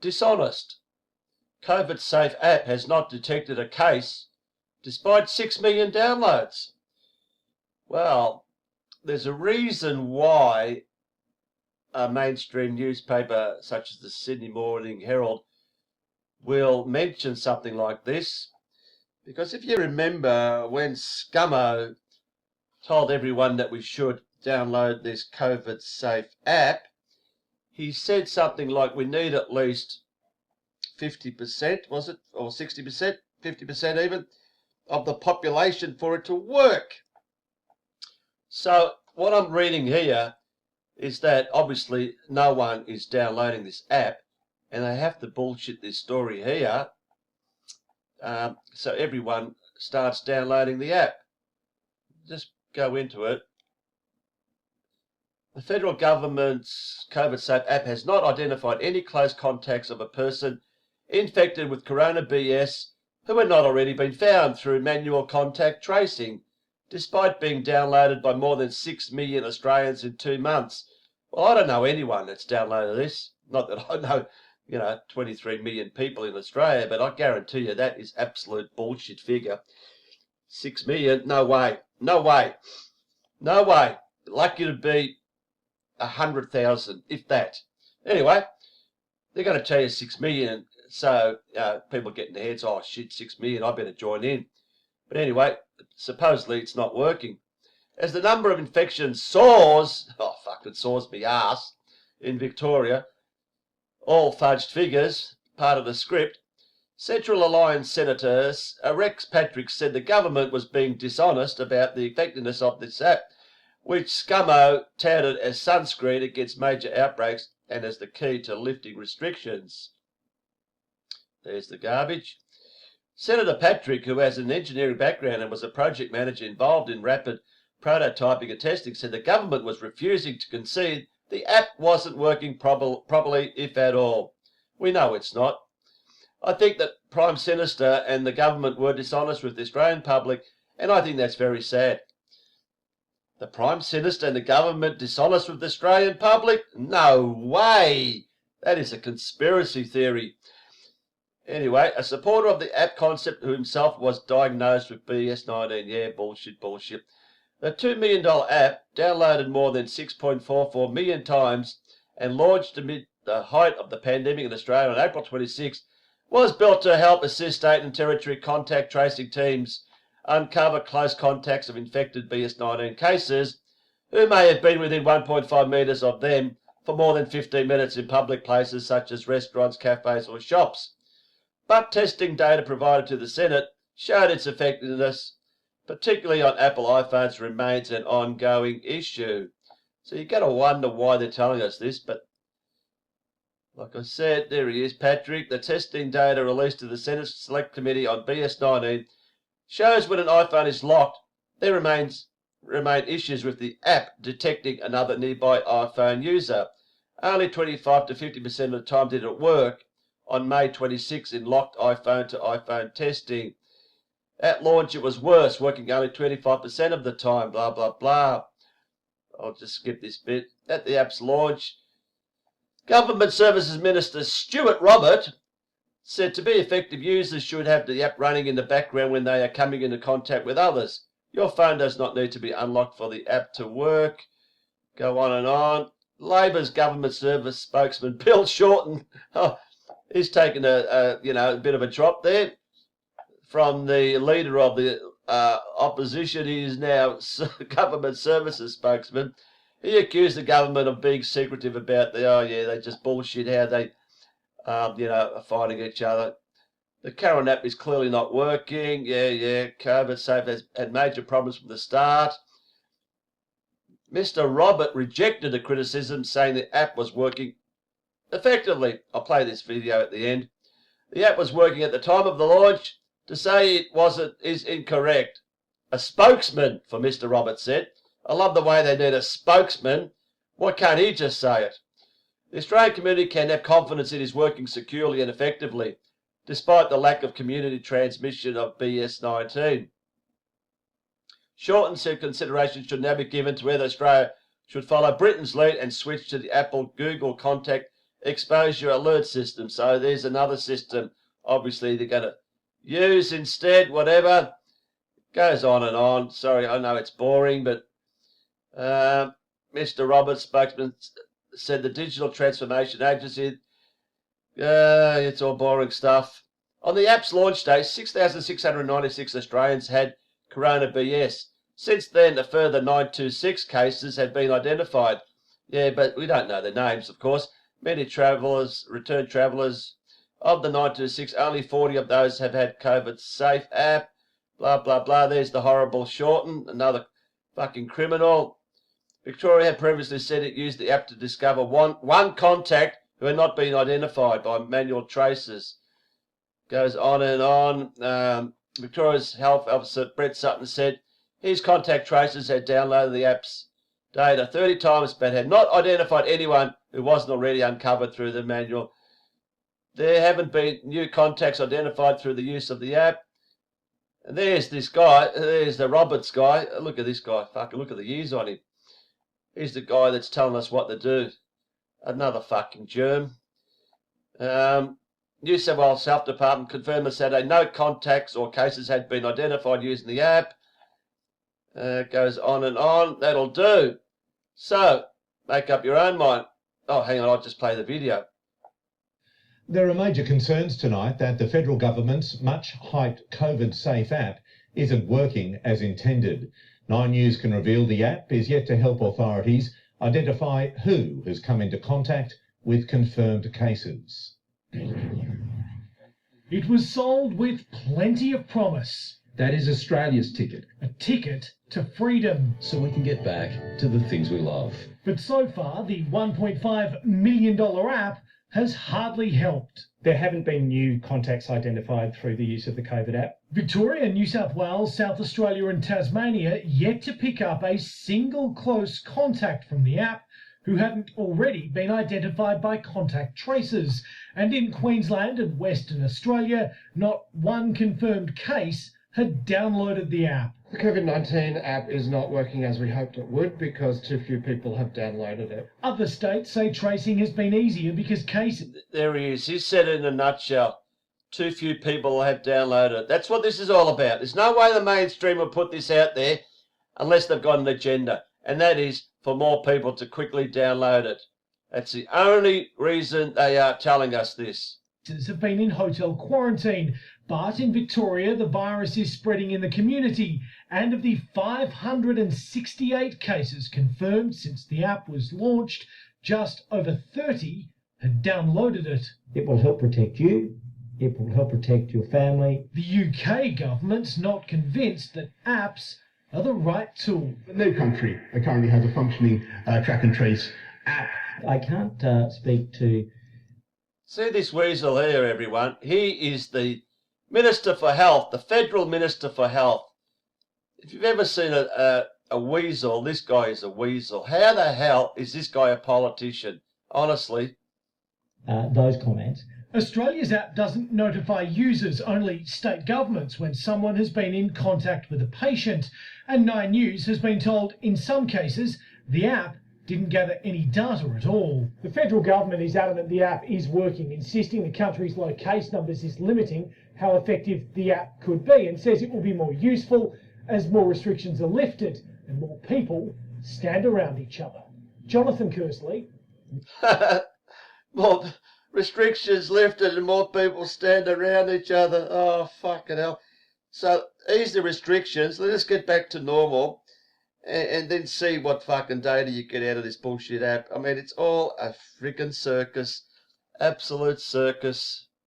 dishonest. COVID-safe app has not detected a case despite 6 million downloads. Well, there's a reason why a mainstream newspaper such as the Sydney Morning Herald will mention something like this. Because if you remember when Scummo told everyone that we should download this COVID-safe app, he said something like we need at least 50%, was it? Or 60%? 50% even, of the population for it to work. So what I'm reading here is that obviously no one is downloading this app, and they have to bullshit this story here. So everyone starts downloading the app. Just go into it. The federal government's COVID-safe app has not identified any close contacts of a person infected with corona BS who had not already been found through manual contact tracing, despite being downloaded by more than 6 million Australians in 2 months. Well, I don't know anyone that's downloaded this. Not that I know, 23 million people in Australia, but I guarantee you that is absolute bullshit figure. 6 million? No way. No way. No way. Lucky to be 100,000, if that. Anyway, they're going to tell you 6 million, so people get in their heads, oh shit, 6 million, I better join in. But anyway, supposedly it's not working. As the number of infections soars, it soars me ass, in Victoria, all fudged figures, part of the script, Central Alliance Senator Rex Patrick said the government was being dishonest about the effectiveness of this app, which Scummo touted as sunscreen against major outbreaks and as the key to lifting restrictions. There's the garbage. Senator Patrick, who has an engineering background and was a project manager involved in rapid prototyping and testing, said the government was refusing to concede the app wasn't working properly, if at all. We know it's not. I think that Prime Minister and the government were dishonest with the Australian public, and I think that's very sad. The Prime Minister and the government dishonest with the Australian public? No way! That is a conspiracy theory. Anyway, a supporter of the app concept who himself was diagnosed with BS19. Yeah, bullshit. The $2 million app, downloaded more than 6.44 million times and launched amid the height of the pandemic in Australia on April 26, was built to help assist state and territory contact tracing teams uncover close contacts of infected BS19 cases who may have been within 1.5 metres of them for more than 15 minutes in public places such as restaurants, cafes or shops. But testing data provided to the Senate showed its effectiveness, particularly on Apple iPhones, remains an ongoing issue. So you've got to wonder why they're telling us this, but like I said, there he is, Patrick. The testing data released to the Senate Select Committee on BS19 shows when an iPhone is locked, there remain issues with the app detecting another nearby iPhone user. Only 25 to 50% of the time did it work on May 26 in locked iPhone to iPhone testing. At launch it was worse, working only 25% of the time, blah, blah, blah. I'll just skip this bit. At the app's launch, Government Services Minister Stuart Robert said to be effective, users should have the app running in the background when they are coming into contact with others. Your phone does not need to be unlocked for the app to work. Go on and on. Labor's government service spokesman Bill Shorten, he's taken a bit of a drop there from the leader of the opposition. He is now government services spokesman. He accused the government of being secretive about they just bullshit how they are fighting each other. The current app is clearly not working. COVID safe has had major problems from the start. Mr. Robert rejected the criticism, saying the app was working effectively. I'll play this video at the end. The app was working at the time of the launch. To say it wasn't is incorrect. A spokesman for Mr. Robert said. I love the way they need a spokesman. Why can't he just say it? The Australian community can have confidence it is working securely and effectively, despite the lack of community transmission of BS19. Shorten said consideration should now be given to whether Australia should follow Britain's lead and switch to the Apple-Google contact exposure alert system. So there's another system, obviously, they're going to use instead, whatever. Goes on and on. Sorry, I know it's boring, but Mr. Roberts, spokesman, said the Digital Transformation Agency, it's all boring stuff. On the app's launch day, 6,696 Australians had Corona BS. Since then, a further 926 cases have been identified. Yeah, but we don't know the names, of course. Many travellers, return travellers, of the 926, only 40 of those have had COVID Safe app. Blah, blah, blah. There's the horrible shorten, another fucking criminal. Victoria had previously said it used the app to discover one contact who had not been identified by manual traces. Goes on and on. Victoria's health officer, Brett Sutton, said his contact tracers had downloaded the app's data 30 times but had not identified anyone who wasn't already uncovered through the manual. There haven't been new contacts identified through the use of the app. And there's this guy, there's the Roberts guy. Look at this guy, fucking look at the years on him. He's the guy that's telling us what to do. Another fucking germ. New South Wales Health Department confirmed on Saturday no contacts or cases had been identified using the app. It goes on and on. That'll do. So, make up your own mind. Oh, hang on, I'll just play the video. There are major concerns tonight that the federal government's much-hyped COVID Safe app isn't working as intended. 9 News can reveal the app is yet to help authorities identify who has come into contact with confirmed cases. It was sold with plenty of promise. That is Australia's ticket. A ticket to freedom. So we can get back to the things we love. But so far, the $1.5 million app has hardly helped. There haven't been new contacts identified through the use of the COVID app. Victoria, New South Wales, South Australia and Tasmania yet to pick up a single close contact from the app who hadn't already been identified by contact tracers. And in Queensland and Western Australia, not one confirmed case had downloaded the app. The COVID-19 app is not working as we hoped it would because too few people have downloaded it. Other states say tracing has been easier because cases... There he is. He said it in a nutshell. Too few people have downloaded it. That's what this is all about. There's no way the mainstream will put this out there unless they've got an agenda. And that is for more people to quickly download it. That's the only reason they are telling us this. Have been in hotel quarantine, but in Victoria the virus is spreading in the community, and of the 568 cases confirmed since the app was launched, just over 30 had downloaded it. It will help protect you, it will help protect your family. The UK government's not convinced that apps are the right tool. No country currently has a functioning track and trace app. I can't speak to... See this weasel here, everyone. He is the Minister for Health, the Federal Minister for Health. If you've ever seen a weasel, this guy is a weasel. How the hell is this guy a politician? Honestly. Those comments. Australia's app doesn't notify users, only state governments, when someone has been in contact with a patient. And 9 News has been told in some cases the app didn't gather any data at all. The federal government is adamant the app is working, insisting the country's low case numbers is limiting how effective the app could be, and says it will be more useful as more restrictions are lifted and more people stand around each other. Jonathan Kersley. More restrictions lifted and more people stand around each other. Oh, fucking hell. So ease the restrictions. Let us get back to normal. And then see what fucking data you get out of this bullshit app. I mean, it's all a freaking circus. Absolute circus.